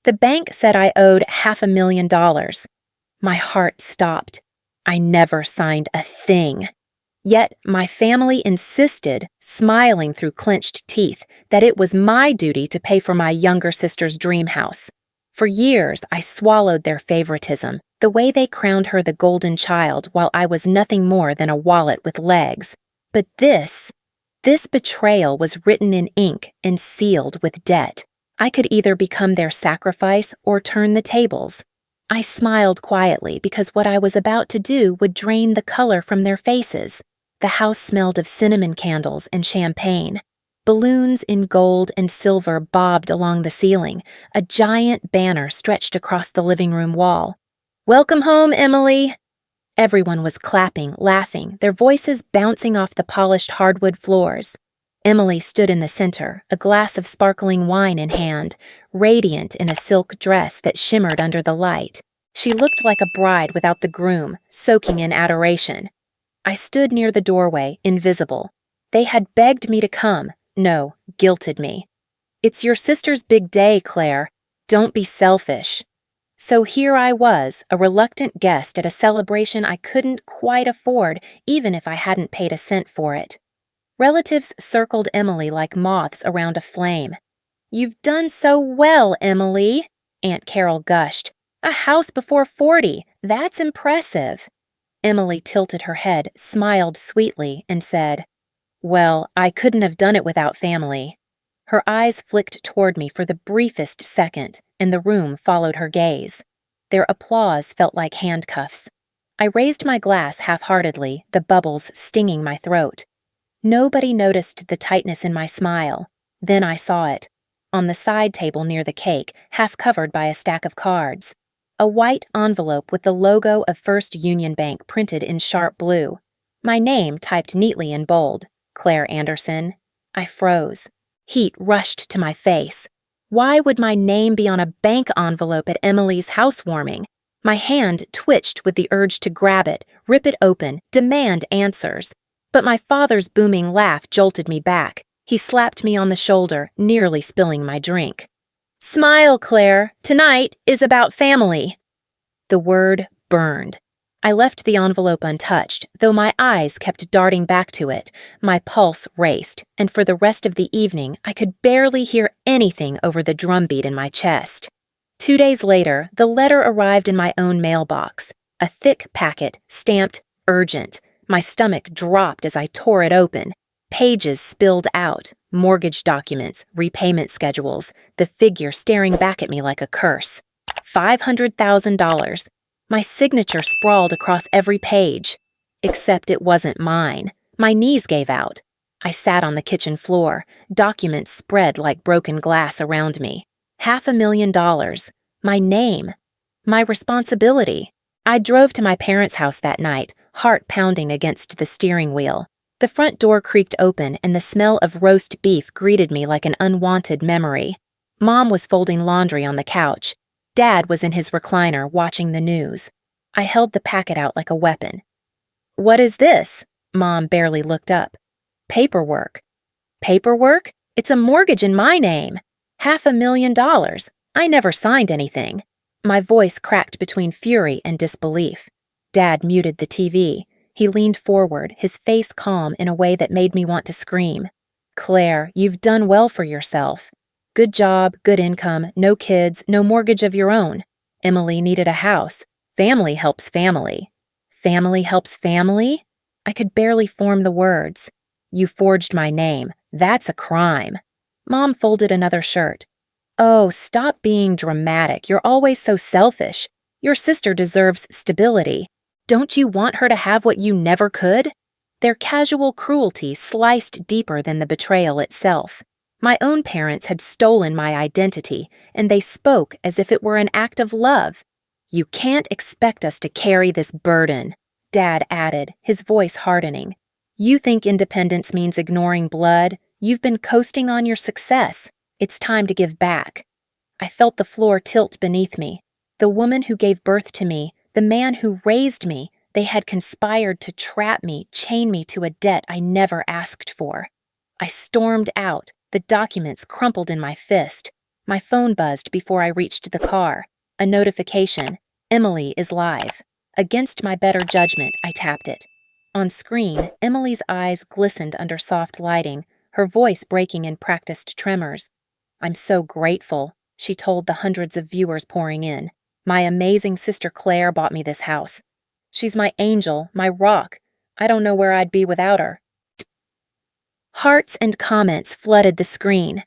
The bank said I owed $500,000. My heart stopped. I never signed a thing. Yet my family insisted, smiling through clenched teeth, that it was my duty to pay for my younger sister's dream house. For years, I swallowed their favoritism, the way they crowned her the golden child while I was nothing more than a wallet with legs. But this betrayal was written in ink and sealed with debt. I could either become their sacrifice or turn the tables. I smiled quietly because what I was about to do would drain the color from their faces. The house smelled of cinnamon candles and champagne. Balloons in gold and silver bobbed along the ceiling. A giant banner stretched across the living room wall. "Welcome home, Emily!" Everyone was clapping, laughing, their voices bouncing off the polished hardwood floors. Emily stood in the center, a glass of sparkling wine in hand, radiant in a silk dress that shimmered under the light. She looked like a bride without the groom, soaking in adoration. I stood near the doorway, invisible. They had begged me to come. No, guilted me. "It's your sister's big day, Claire. Don't be selfish." So here I was, a reluctant guest at a celebration I couldn't quite afford, even if I hadn't paid a cent for it. Relatives circled Emily like moths around a flame. "You've done so well, Emily," Aunt Carol gushed. "A house before 40, that's impressive." Emily tilted her head, smiled sweetly, and said, "Well, I couldn't have done it without family." Her eyes flicked toward me for the briefest second, and the room followed her gaze. Their applause felt like handcuffs. I raised my glass half-heartedly, the bubbles stinging my throat. Nobody noticed the tightness in my smile. Then I saw it. On the side table near the cake, half covered by a stack of cards. A white envelope with the logo of First Union Bank printed in sharp blue. My name typed neatly in bold, Claire Anderson. I froze. Heat rushed to my face. Why would my name be on a bank envelope at Emily's housewarming? My hand twitched with the urge to grab it, rip it open, demand answers. But my father's booming laugh jolted me back. He slapped me on the shoulder, nearly spilling my drink. "Smile, Claire. Tonight is about family." The word burned. I left the envelope untouched, though my eyes kept darting back to it. My pulse raced, and for the rest of the evening, I could barely hear anything over the drumbeat in my chest. 2 days later, the letter arrived in my own mailbox. A thick packet, stamped urgent. My stomach dropped as I tore it open. Pages spilled out, mortgage documents, repayment schedules, the figure staring back at me like a curse. $500,000. My signature sprawled across every page. Except it wasn't mine. My knees gave out. I sat on the kitchen floor, documents spread like broken glass around me. $500,000. My name. My responsibility. I drove to my parents' house that night, heart pounding against the steering wheel. The front door creaked open and the smell of roast beef greeted me like an unwanted memory. Mom was folding laundry on the couch. Dad was in his recliner watching the news. I held the packet out like a weapon. "What is this?" Mom barely looked up. "Paperwork." "Paperwork? It's a mortgage in my name. $500,000. I never signed anything." My voice cracked between fury and disbelief. Dad muted the TV. He leaned forward, his face calm in a way that made me want to scream. "Claire, you've done well for yourself. Good job, good income, no kids, no mortgage of your own. Emily needed a house. Family helps family." "Family helps family?" I could barely form the words. "You forged my name. That's a crime." Mom folded another shirt. "Oh, stop being dramatic. You're always so selfish. Your sister deserves stability. Don't you want her to have what you never could?" Their casual cruelty sliced deeper than the betrayal itself. My own parents had stolen my identity, and they spoke as if it were an act of love. "You can't expect us to carry this burden," Dad added, his voice hardening. "You think independence means ignoring blood? You've been coasting on your success. It's time to give back." I felt the floor tilt beneath me. The woman who gave birth to me, the man who raised me, they had conspired to trap me, chain me to a debt I never asked for. I stormed out, the documents crumpled in my fist. My phone buzzed before I reached the car. A notification. Emily is live. Against my better judgment, I tapped it. On screen, Emily's eyes glistened under soft lighting, her voice breaking in practiced tremors. "I'm so grateful," she told the hundreds of viewers pouring in. "My amazing sister Claire bought me this house. She's my angel, my rock. I don't know where I'd be without her." Hearts and comments flooded the screen.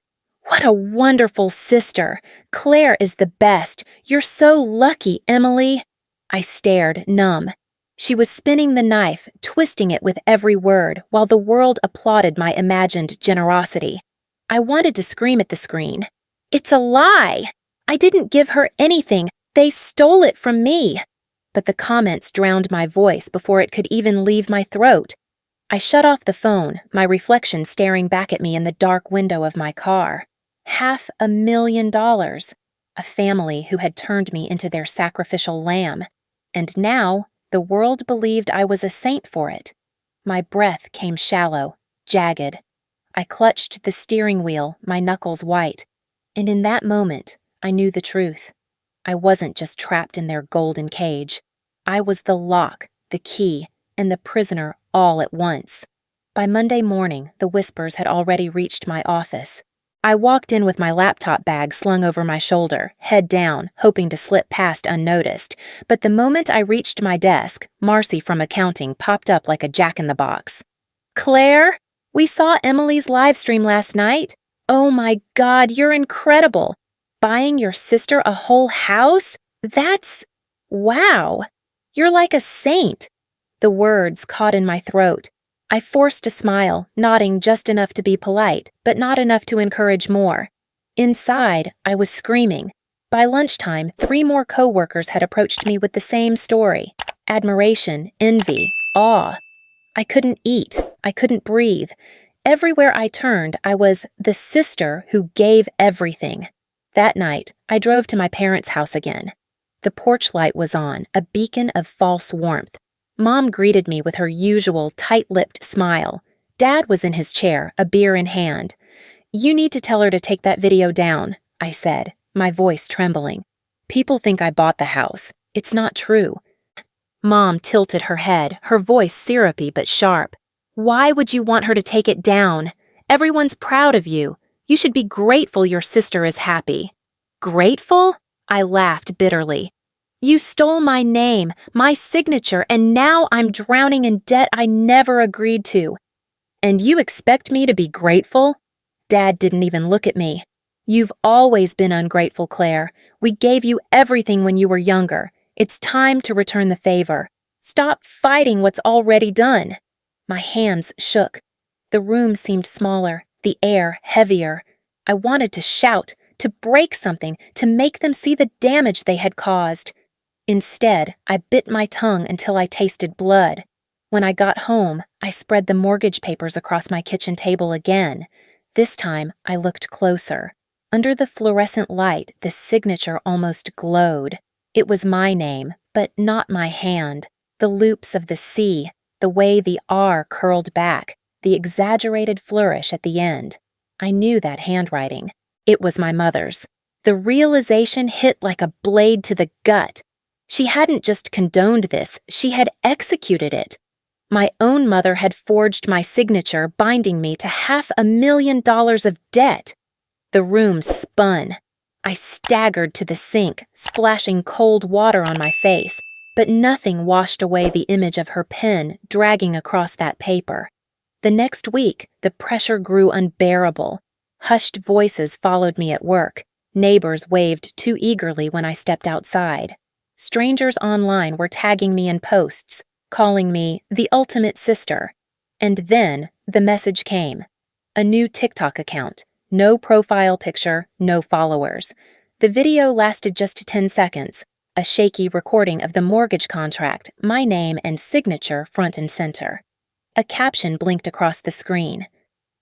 "What a wonderful sister! Claire is the best! You're so lucky, Emily!" I stared, numb. She was spinning the knife, twisting it with every word, while the world applauded my imagined generosity. I wanted to scream at the screen. "It's a lie! I didn't give her anything. They stole it from me." But the comments drowned my voice before it could even leave my throat. I shut off the phone, my reflection staring back at me in the dark window of my car. $500,000. A family who had turned me into their sacrificial lamb. And now, the world believed I was a saint for it. My breath came shallow, jagged. I clutched the steering wheel, my knuckles white. And in that moment, I knew the truth. I wasn't just trapped in their golden cage. I was the lock, the key, and the prisoner all at once. By Monday morning, the whispers had already reached my office. I walked in with my laptop bag slung over my shoulder, head down, hoping to slip past unnoticed. But the moment I reached my desk, Marcy from accounting popped up like a jack-in-the-box. "Claire, we saw Emily's live stream last night. Oh my God, you're incredible. Buying your sister a whole house? Wow. You're like a saint." The words caught in my throat. I forced a smile, nodding just enough to be polite, but not enough to encourage more. Inside, I was screaming. By lunchtime, 3 more co-workers had approached me with the same story. Admiration, envy, awe. I couldn't eat. I couldn't breathe. Everywhere I turned, I was the sister who gave everything. That night, I drove to my parents' house again. The porch light was on, a beacon of false warmth. Mom greeted me with her usual tight-lipped smile. Dad was in his chair, a beer in hand. "You need to tell her to take that video down," I said, my voice trembling. "People think I bought the house. It's not true." Mom tilted her head, her voice syrupy but sharp. "Why would you want her to take it down? Everyone's proud of you. You should be grateful your sister is happy." "Grateful?" I laughed bitterly. "You stole my name, my signature, and now I'm drowning in debt I never agreed to. And you expect me to be grateful?" Dad didn't even look at me. "You've always been ungrateful, Claire. We gave you everything when you were younger. It's time to return the favor. Stop fighting what's already done." My hands shook. The room seemed smaller, the air heavier. I wanted to shout, to break something, to make them see the damage they had caused. Instead, I bit my tongue until I tasted blood. When I got home, I spread the mortgage papers across my kitchen table again. This time, I looked closer. Under the fluorescent light, the signature almost glowed. It was my name, but not my hand. The loops of the C, the way the R curled back, the exaggerated flourish at the end. I knew that handwriting. It was my mother's. The realization hit like a blade to the gut. She hadn't just condoned this, she had executed it. My own mother had forged my signature, binding me to $500,000 of debt. The room spun. I staggered to the sink, splashing cold water on my face, but nothing washed away the image of her pen dragging across that paper. The next week, the pressure grew unbearable. Hushed voices followed me at work. Neighbors waved too eagerly when I stepped outside. Strangers online were tagging me in posts, calling me the ultimate sister. And then the message came. A new TikTok account. No profile picture, no followers. The video lasted just 10 seconds. A shaky recording of the mortgage contract, my name and signature front and center. A caption blinked across the screen.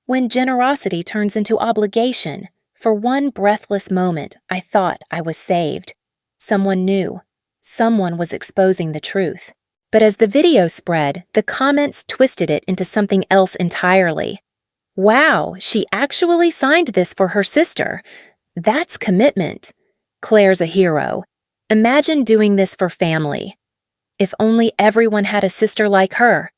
"When generosity turns into obligation." For one breathless moment, I thought I was saved. Someone knew. Someone was exposing the truth. But as the video spread, the comments twisted it into something else entirely. "Wow, she actually signed this for her sister. That's commitment. Claire's a hero. Imagine doing this for family. If only everyone had a sister like her.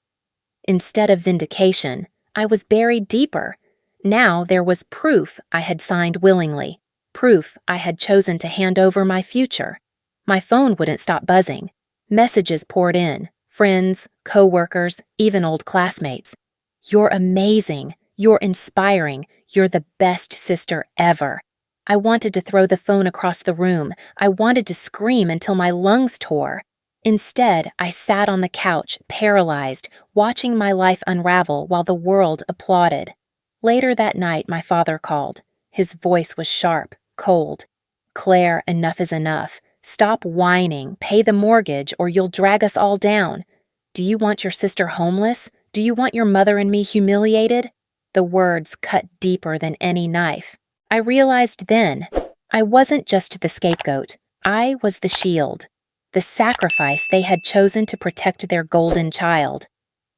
Instead of vindication, I was buried deeper. Now there was proof I had signed willingly, proof I had chosen to hand over my future. My phone wouldn't stop buzzing. Messages poured in, friends, co-workers, even old classmates. You're amazing. You're inspiring. You're the best sister ever. I wanted to throw the phone across the room. I wanted to scream until my lungs tore. Instead, I sat on the couch, paralyzed, watching my life unravel while the world applauded. Later that night, my father called. His voice was sharp, cold. "Claire, enough is enough. Stop whining, pay the mortgage, or you'll drag us all down. Do you want your sister homeless? Do you want your mother and me humiliated?" The words cut deeper than any knife. I realized then, I wasn't just the scapegoat. I was the shield. The sacrifice they had chosen to protect their golden child.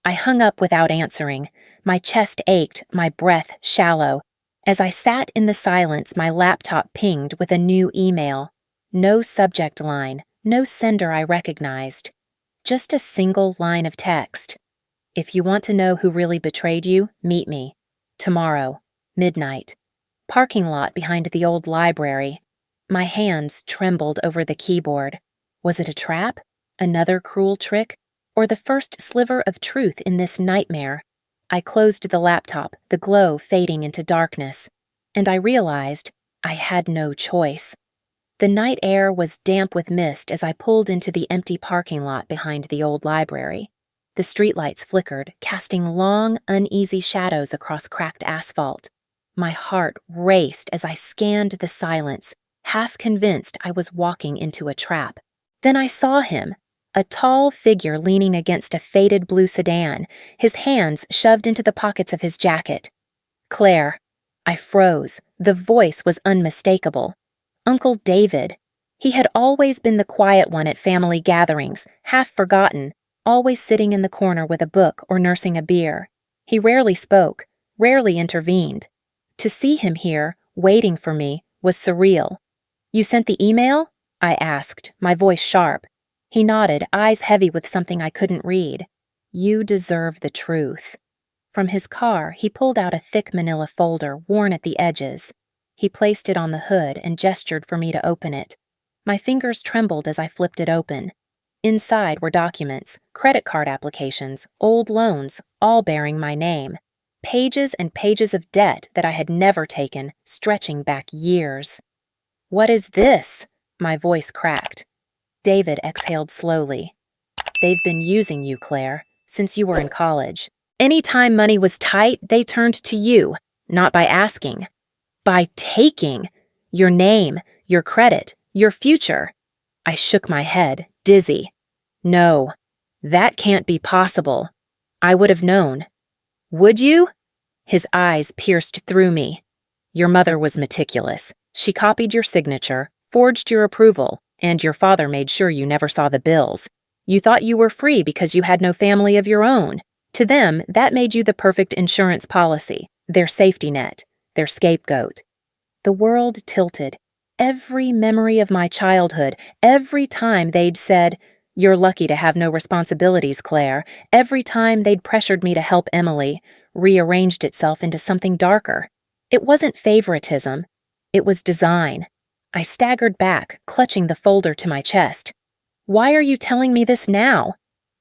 I hung up without answering. My chest ached, my breath shallow. As I sat in the silence, my laptop pinged with a new email. No subject line, no sender I recognized. Just a single line of text. "If you want to know who really betrayed you, meet me. Tomorrow, midnight. Parking lot behind the old library." My hands trembled over the keyboard. Was it a trap? Another cruel trick? Or the first sliver of truth in this nightmare? I closed the laptop, the glow fading into darkness. And I realized I had no choice. The night air was damp with mist as I pulled into the empty parking lot behind the old library. The streetlights flickered, casting long, uneasy shadows across cracked asphalt. My heart raced as I scanned the silence, half convinced I was walking into a trap. Then I saw him, a tall figure leaning against a faded blue sedan, his hands shoved into the pockets of his jacket. "Claire." I froze. The voice was unmistakable. Uncle David. He had always been the quiet one at family gatherings, half forgotten, always sitting in the corner with a book or nursing a beer. He rarely spoke, rarely intervened. To see him here, waiting for me, was surreal. "You sent the email?" I asked, my voice sharp. He nodded, eyes heavy with something I couldn't read. "You deserve the truth." From his car, he pulled out a thick manila folder, worn at the edges. He placed it on the hood and gestured for me to open it. My fingers trembled as I flipped it open. Inside were documents, credit card applications, old loans, all bearing my name. Pages and pages of debt that I had never taken, stretching back years. "What is this?" My voice cracked. David exhaled slowly. "They've been using you, Claire, since you were in college. Any time money was tight, they turned to you, not by asking. By taking. Your name, your credit, your future." I shook my head, dizzy. "No, that can't be possible. I would have known." "Would you?" His eyes pierced through me. "Your mother was meticulous. She copied your signature, forged your approval, and your father made sure you never saw the bills. You thought you were free because you had no family of your own. To them, that made you the perfect insurance policy, their safety net, their scapegoat." The world tilted. Every memory of my childhood, every time they'd said, "You're lucky to have no responsibilities, Claire," every time they'd pressured me to help Emily, rearranged itself into something darker. It wasn't favoritism. It was design. I staggered back, clutching the folder to my chest. "Why are you telling me this now?"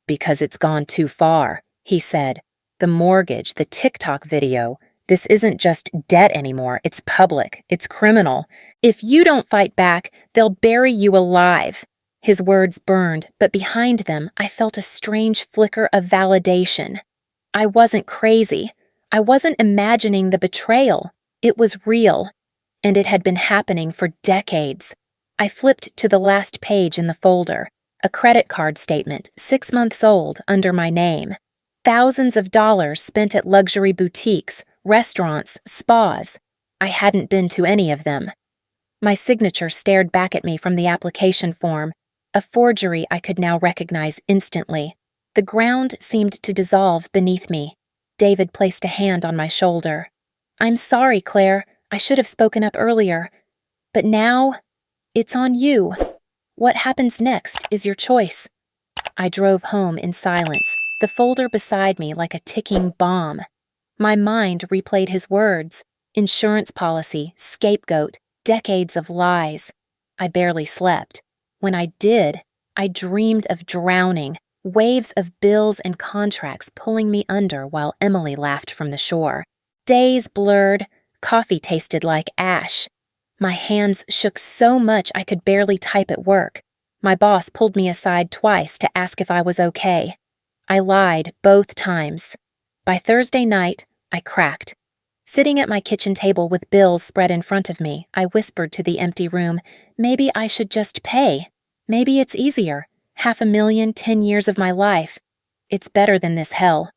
"Because it's gone too far," he said. "The mortgage, the TikTok video. This isn't just debt anymore. It's public. It's criminal. If you don't fight back, they'll bury you alive." His words burned, but behind them, I felt a strange flicker of validation. I wasn't crazy. I wasn't imagining the betrayal. It was real. And it had been happening for decades. I flipped to the last page in the folder, a credit card statement, 6 months old, under my name. Thousands of dollars spent at luxury boutiques, restaurants, spas. I hadn't been to any of them. My signature stared back at me from the application form, a forgery I could now recognize instantly. The ground seemed to dissolve beneath me. David placed a hand on my shoulder. "I'm sorry, Claire. I should have spoken up earlier. But now, it's on you. What happens next is your choice. I drove home in silence, the folder beside me like a ticking bomb. My mind replayed his words: insurance policy, scapegoat, decades of lies. I barely slept. When I did, I dreamed of drowning, waves of bills and contracts pulling me under while Emily laughed from the shore. Days blurred, coffee tasted like ash. My hands shook so much I could barely type at work. My boss pulled me aside twice to ask if I was okay. I lied both times. By Thursday night, I cracked. Sitting at my kitchen table with bills spread in front of me, I whispered to the empty room, maybe I should just pay. Maybe it's easier. 500,000, 10 years of my life. It's better than this hell.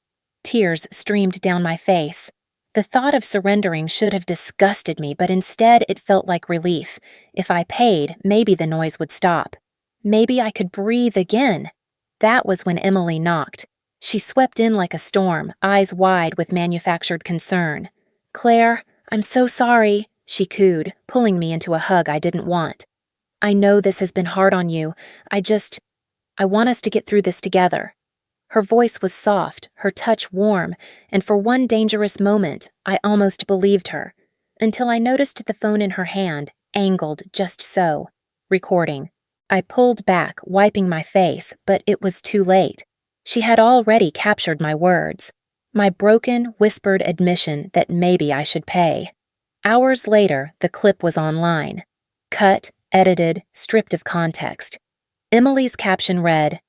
Tears streamed down my face. The thought of surrendering should have disgusted me, but instead it felt like relief. If I paid, maybe the noise would stop. Maybe I could breathe again. That was when Emily knocked. She swept in like a storm, eyes wide with manufactured concern. "Claire, I'm so sorry," she cooed, pulling me into a hug I didn't want. "I know this has been hard on you. I want us to get through this together." Her voice was soft, her touch warm, and for one dangerous moment, I almost believed her, until I noticed the phone in her hand, angled just so, recording. I pulled back, wiping my face, but it was too late. She had already captured my words, my broken, whispered admission that maybe I should pay. Hours later, the clip was online. Cut, edited, stripped of context. Emily's caption read,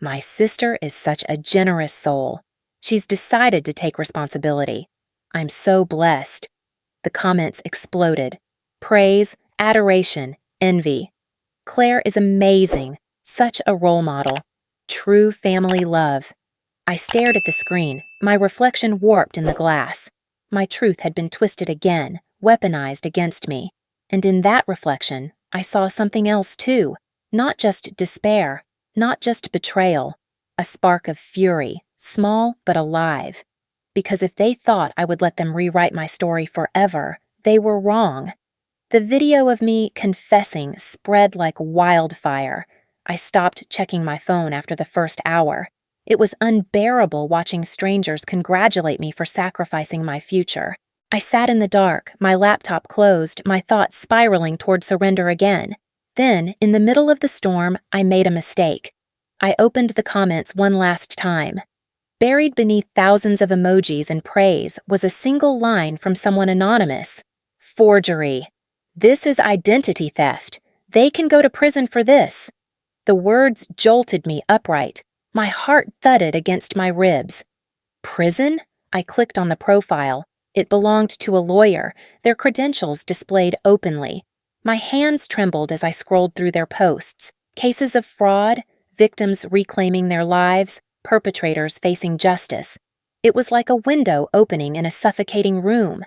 "My sister is such a generous soul. She's decided to take responsibility. I'm so blessed." The comments exploded. Praise, adoration, envy. "Claire is amazing. Such a role model. True family love." I stared at the screen, my reflection warped in the glass. My truth had been twisted again, weaponized against me. And in that reflection, I saw something else too. Not just despair, not just betrayal. A spark of fury, small but alive. Because if they thought I would let them rewrite my story forever, they were wrong. The video of me confessing spread like wildfire. I stopped checking my phone after the first hour. It was unbearable watching strangers congratulate me for sacrificing my future. I sat in the dark, my laptop closed, my thoughts spiraling toward surrender again. Then, in the middle of the storm, I made a mistake. I opened the comments one last time. Buried beneath thousands of emojis and praise was a single line from someone anonymous. "Forgery. This is identity theft. They can go to prison for this." The words jolted me upright. My heart thudded against my ribs. Prison? I clicked on the profile. It belonged to a lawyer, their credentials displayed openly. My hands trembled as I scrolled through their posts. Cases of fraud, victims reclaiming their lives, perpetrators facing justice. It was like a window opening in a suffocating room.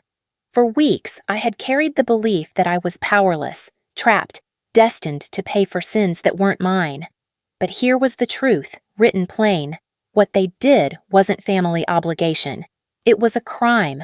For weeks, I had carried the belief that I was powerless, trapped, destined to pay for sins that weren't mine. But here was the truth, written plain. What they did wasn't family obligation. It was a crime.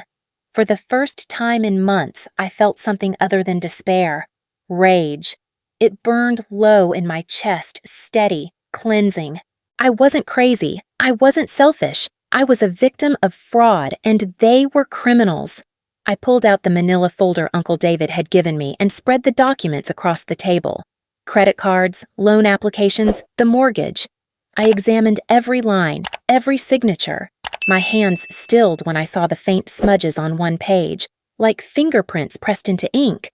For the first time in months, I felt something other than despair. Rage. It burned low in my chest, steady, cleansing. I wasn't crazy. I wasn't selfish. I was a victim of fraud, and they were criminals. I pulled out the manila folder Uncle David had given me and spread the documents across the table. Credit cards, loan applications, the mortgage. I examined every line, every signature. My hands stilled when I saw the faint smudges on one page, like fingerprints pressed into ink.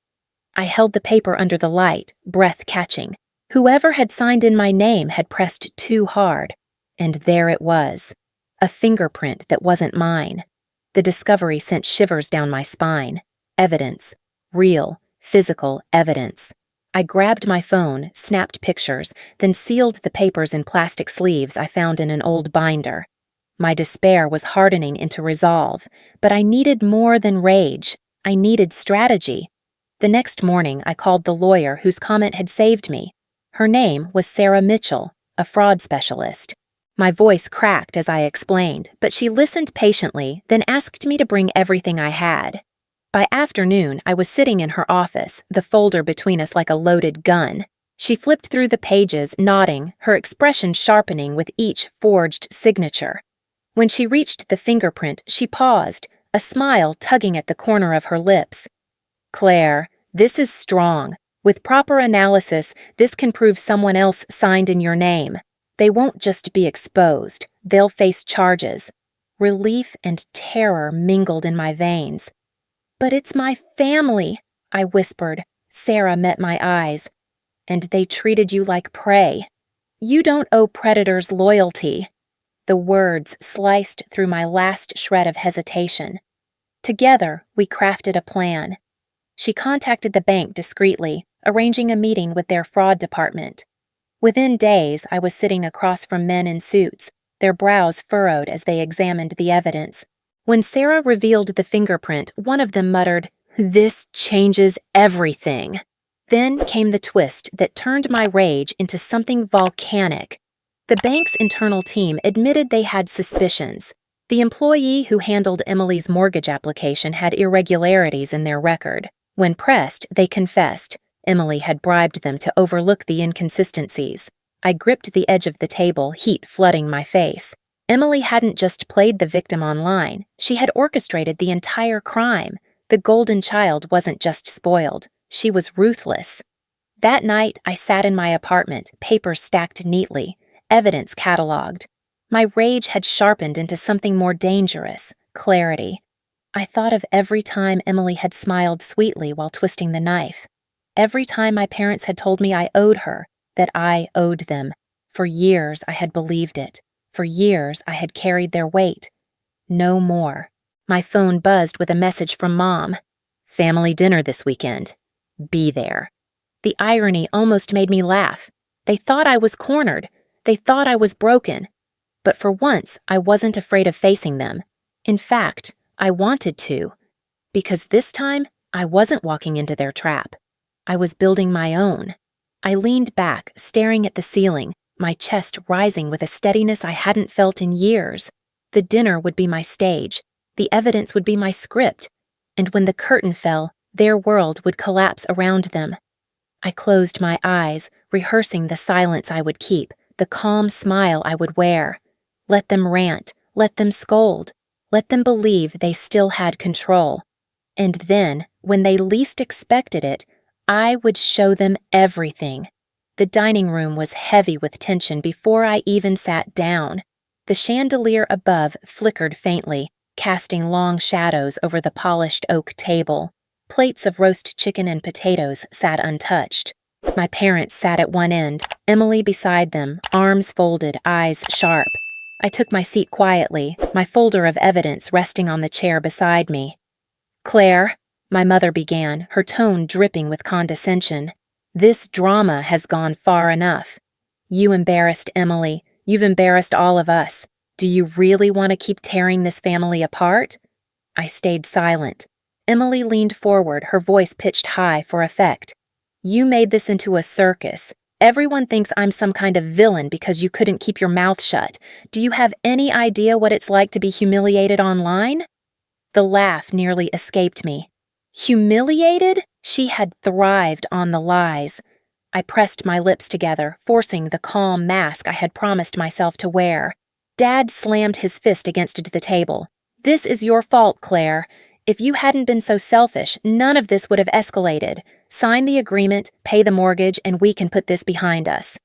I held the paper under the light, breath catching. Whoever had signed in my name had pressed too hard. And there it was. A fingerprint that wasn't mine. The discovery sent shivers down my spine. Evidence. Real, physical evidence. I grabbed my phone, snapped pictures, then sealed the papers in plastic sleeves I found in an old binder. My despair was hardening into resolve, but I needed more than rage. I needed strategy. The next morning, I called the lawyer whose comment had saved me. Her name was Sarah Mitchell, a fraud specialist. My voice cracked as I explained, but she listened patiently, then asked me to bring everything I had. By afternoon, I was sitting in her office, the folder between us like a loaded gun. She flipped through the pages, nodding, her expression sharpening with each forged signature. When she reached the fingerprint, she paused, a smile tugging at the corner of her lips. "Claire, this is strong. With proper analysis, this can prove someone else signed in your name. They won't just be exposed, they'll face charges." Relief and terror mingled in my veins. "But it's my family," I whispered. Sarah met my eyes. "And they treated you like prey. You don't owe predators loyalty." The words sliced through my last shred of hesitation. Together, we crafted a plan. She contacted the bank discreetly, arranging a meeting with their fraud department. Within days, I was sitting across from men in suits, their brows furrowed as they examined the evidence. When Sarah revealed the fingerprint, one of them muttered, "This changes everything." Then came the twist that turned my rage into something volcanic. The bank's internal team admitted they had suspicions. The employee who handled Emily's mortgage application had irregularities in their record. When pressed, they confessed. Emily had bribed them to overlook the inconsistencies. I gripped the edge of the table, heat flooding my face. Emily hadn't just played the victim online. She had orchestrated the entire crime. The golden child wasn't just spoiled. She was ruthless. That night, I sat in my apartment, papers stacked neatly, evidence cataloged. My rage had sharpened into something more dangerous, clarity. I thought of every time Emily had smiled sweetly while twisting the knife. Every time my parents had told me I owed her, that I owed them. For years I had believed it. For years I had carried their weight. No more. My phone buzzed with a message from Mom. "Family dinner this weekend. Be there." The irony almost made me laugh. They thought I was cornered. They thought I was broken. But for once, I wasn't afraid of facing them. In fact, I wanted to. Because this time, I wasn't walking into their trap. I was building my own. I leaned back, staring at the ceiling, my chest rising with a steadiness I hadn't felt in years. The dinner would be my stage. The evidence would be my script. And when the curtain fell, their world would collapse around them. I closed my eyes, rehearsing the silence I would keep, the calm smile I would wear. Let them rant, let them scold, let them believe they still had control. And then, when they least expected it, I would show them everything. The dining room was heavy with tension before I even sat down. The chandelier above flickered faintly, casting long shadows over the polished oak table. Plates of roast chicken and potatoes sat untouched. My parents sat at one end, Emily beside them, arms folded, eyes sharp. I took my seat quietly, my folder of evidence resting on the chair beside me. "Claire," my mother began, her tone dripping with condescension, "this drama has gone far enough. You embarrassed Emily. You've embarrassed all of us. Do you really want to keep tearing this family apart?" I stayed silent. Emily leaned forward, her voice pitched high for effect. "You made this into a circus. Everyone thinks I'm some kind of villain because you couldn't keep your mouth shut. Do you have any idea what it's like to be humiliated online?" The laugh nearly escaped me. Humiliated? She had thrived on the lies. I pressed my lips together, forcing the calm mask I had promised myself to wear. Dad slammed his fist against the table. "This is your fault, Claire. If you hadn't been so selfish, none of this would have escalated. Sign the agreement, pay the mortgage, and we can put this behind us."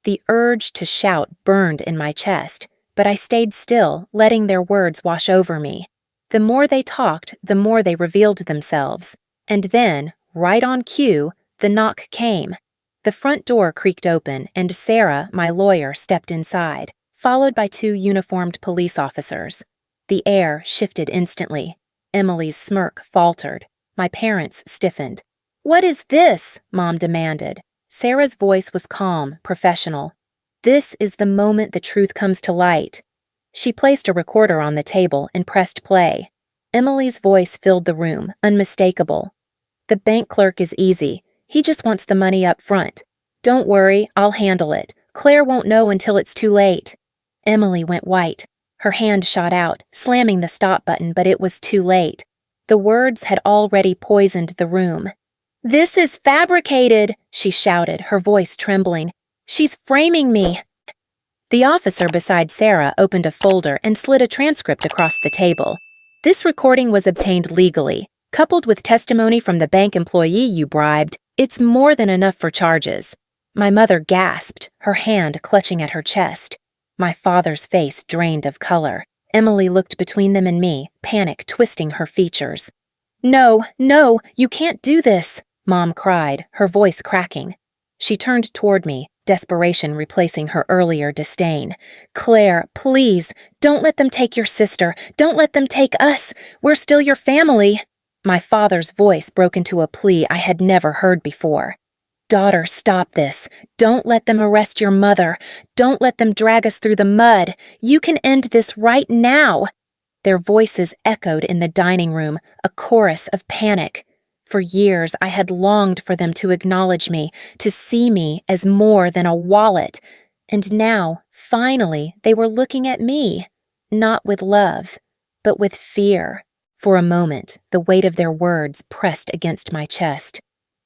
The urge to shout burned in my chest, but I stayed still, letting their words wash over me. The more they talked, the more they revealed themselves. And then, right on cue, the knock came. The front door creaked open, and Sarah, my lawyer, stepped inside, followed by 2 uniformed police officers. The air shifted instantly. Emily's smirk faltered. My parents stiffened. "What is this?" Mom demanded. Sarah's voice was calm, professional. "This is the moment the truth comes to light." She placed a recorder on the table and pressed play. Emily's voice filled the room, unmistakable. "The bank clerk is easy. He just wants the money up front. Don't worry, I'll handle it. Claire won't know until it's too late." Emily went white. Her hand shot out, slamming the stop button, but it was too late. The words had already poisoned the room. "This is fabricated," she shouted, her voice trembling. "She's framing me." The officer beside Sarah opened a folder and slid a transcript across the table. "This recording was obtained legally. Coupled with testimony from the bank employee you bribed, it's more than enough for charges." My mother gasped, her hand clutching at her chest. My father's face drained of color. Emily looked between them and me, panic twisting her features. "No, no, you can't do this," Mom cried, her voice cracking. She turned toward me, desperation replacing her earlier disdain. "Claire, please, don't let them take your sister. Don't let them take us. We're still your family." My father's voice broke into a plea I had never heard before. "Daughter, stop this. Don't let them arrest your mother. Don't let them drag us through the mud. You can end this right now." Their voices echoed in the dining room, a chorus of panic. For years, I had longed for them to acknowledge me, to see me as more than a wallet. And now, finally, they were looking at me, not with love, but with fear. For a moment, the weight of their words pressed against my chest.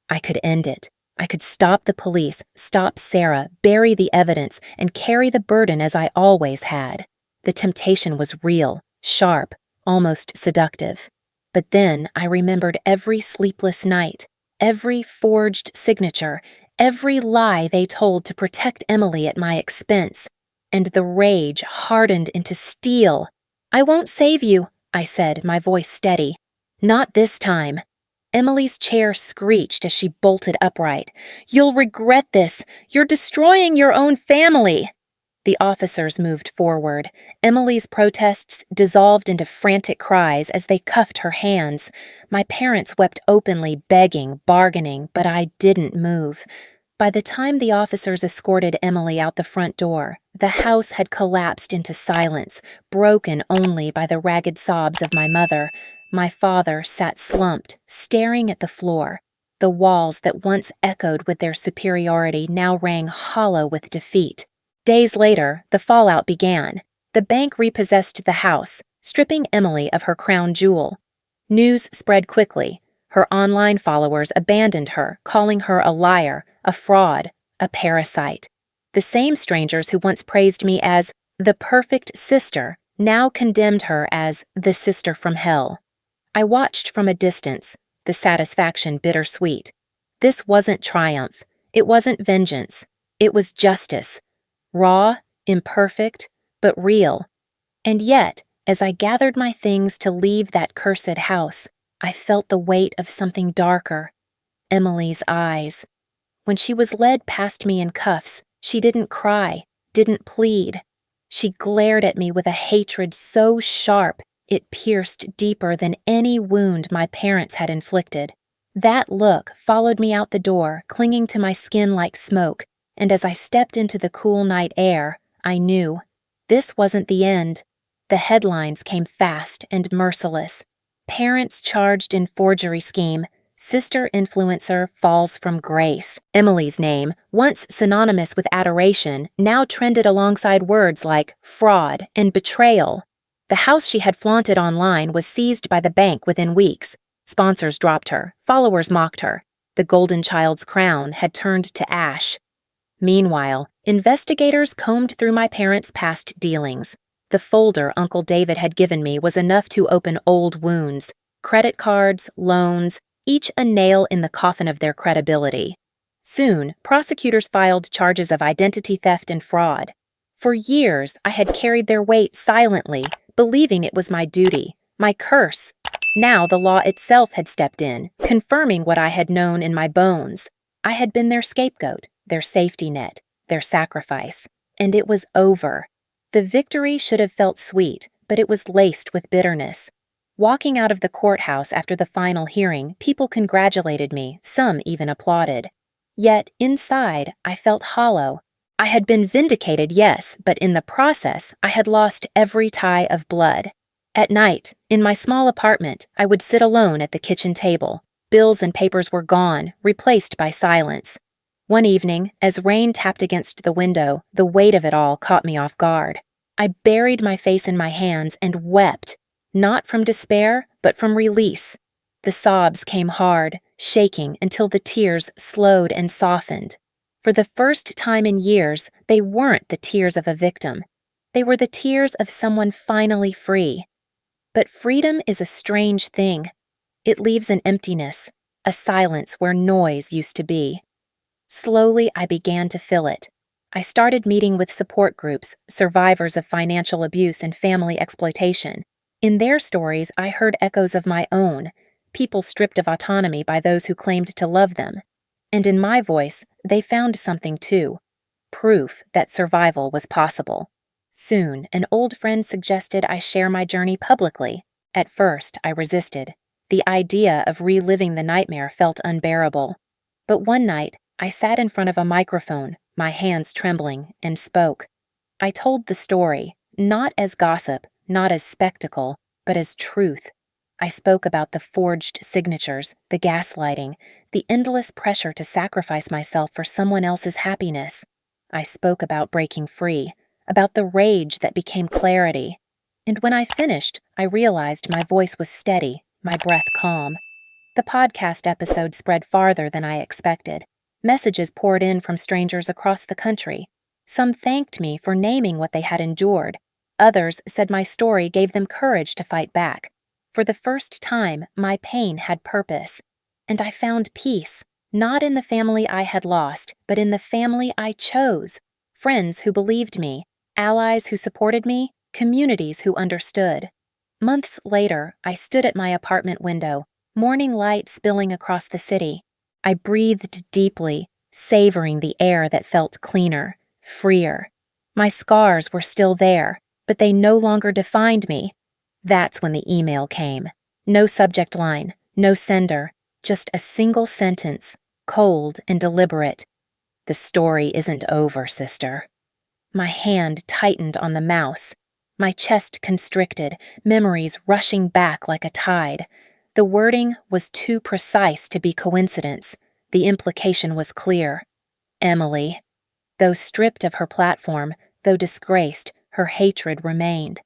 I could end it. I could stop the police, stop Sarah, bury the evidence, and carry the burden as I always had. The temptation was real, sharp, almost seductive. But then I remembered every sleepless night, every forged signature, every lie they told to protect Emily at my expense, and the rage hardened into steel. "I won't save you," I said, my voice steady. "Not this time." Emily's chair screeched as she bolted upright. "You'll regret this. You're destroying your own family." The officers moved forward. Emily's protests dissolved into frantic cries as they cuffed her hands. My parents wept openly, begging, bargaining, but I didn't move. By the time the officers escorted Emily out the front door, the house had collapsed into silence, broken only by the ragged sobs of my mother. My father sat slumped, staring at the floor. The walls that once echoed with their superiority now rang hollow with defeat. Days later, the fallout began. The bank repossessed the house, stripping Emily of her crown jewel. News spread quickly. Her online followers abandoned her, calling her a liar, a fraud, a parasite. The same strangers who once praised me as the perfect sister now condemned her as the sister from hell. I watched from a distance, the satisfaction bittersweet. This wasn't triumph. It wasn't vengeance. It was justice. Raw, imperfect, but real. And yet, as I gathered my things to leave that cursed house, I felt the weight of something darker. Emily's eyes. When she was led past me in cuffs, she didn't cry, didn't plead. She glared at me with a hatred so sharp it pierced deeper than any wound my parents had inflicted. That look followed me out the door, clinging to my skin like smoke, and as I stepped into the cool night air, I knew. This wasn't the end. The headlines came fast and merciless. Parents charged in forgery scheme. Sister influencer falls from grace. Emily's name, once synonymous with adoration, now trended alongside words like fraud and betrayal. The house she had flaunted online was seized by the bank within weeks. Sponsors dropped her. Followers mocked her. The golden child's crown had turned to ash. Meanwhile, investigators combed through my parents' past dealings. The folder Uncle David had given me was enough to open old wounds, credit cards, loans, each a nail in the coffin of their credibility. Soon, prosecutors filed charges of identity theft and fraud. For years, I had carried their weight silently, believing it was my duty, my curse. Now the law itself had stepped in, confirming what I had known in my bones. I had been their scapegoat, their safety net, their sacrifice. And it was over. The victory should have felt sweet, but it was laced with bitterness. Walking out of the courthouse after the final hearing, people congratulated me, some even applauded. Yet, inside, I felt hollow. I had been vindicated, yes, but in the process, I had lost every tie of blood. At night, in my small apartment, I would sit alone at the kitchen table. Bills and papers were gone, replaced by silence. One evening, as rain tapped against the window, the weight of it all caught me off guard. I buried my face in my hands and wept, not from despair, but from release. The sobs came hard, shaking until the tears slowed and softened. For the first time in years, they weren't the tears of a victim. They were the tears of someone finally free. But freedom is a strange thing. It leaves an emptiness, a silence where noise used to be. Slowly, I began to fill it. I started meeting with support groups, survivors of financial abuse and family exploitation. In their stories, I heard echoes of my own, people stripped of autonomy by those who claimed to love them. And in my voice, they found something too, proof that survival was possible. Soon, an old friend suggested I share my journey publicly. At first, I resisted. The idea of reliving the nightmare felt unbearable. But one night, I sat in front of a microphone, my hands trembling, and spoke. I told the story, not as gossip, not as spectacle, but as truth. I spoke about the forged signatures, the gaslighting, the endless pressure to sacrifice myself for someone else's happiness. I spoke about breaking free, about the rage that became clarity. And when I finished, I realized my voice was steady, my breath calm. The podcast episode spread farther than I expected. Messages poured in from strangers across the country. Some thanked me for naming what they had endured. Others said my story gave them courage to fight back. For the first time, my pain had purpose. And I found peace, not in the family I had lost, but in the family I chose. Friends who believed me, allies who supported me, communities who understood. Months later, I stood at my apartment window, morning light spilling across the city. I breathed deeply, savoring the air that felt cleaner, freer. My scars were still there, but they no longer defined me. That's when the email came. No subject line, no sender, just a single sentence, cold and deliberate. The story isn't over, sister. My hand tightened on the mouse. My chest constricted, memories rushing back like a tide. The wording was too precise to be coincidence. The implication was clear. Emily. Though stripped of her platform, though disgraced, her hatred remained.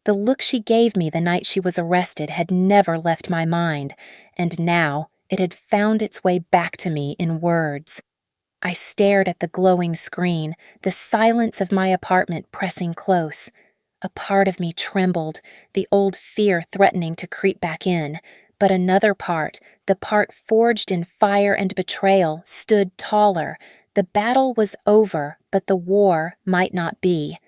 The look she gave me the night she was arrested had never left my mind, and now it had found its way back to me in words. I stared at the glowing screen, the silence of my apartment pressing close. A part of me trembled, the old fear threatening to creep back in, but another part, the part forged in fire and betrayal, stood taller. The battle was over, but the war might not be.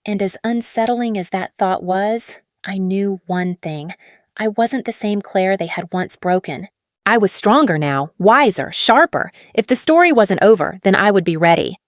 And as unsettling as that thought was, I knew one thing. I wasn't the same Claire they had once broken. I was stronger now, wiser, sharper. If the story wasn't over, then I would be ready.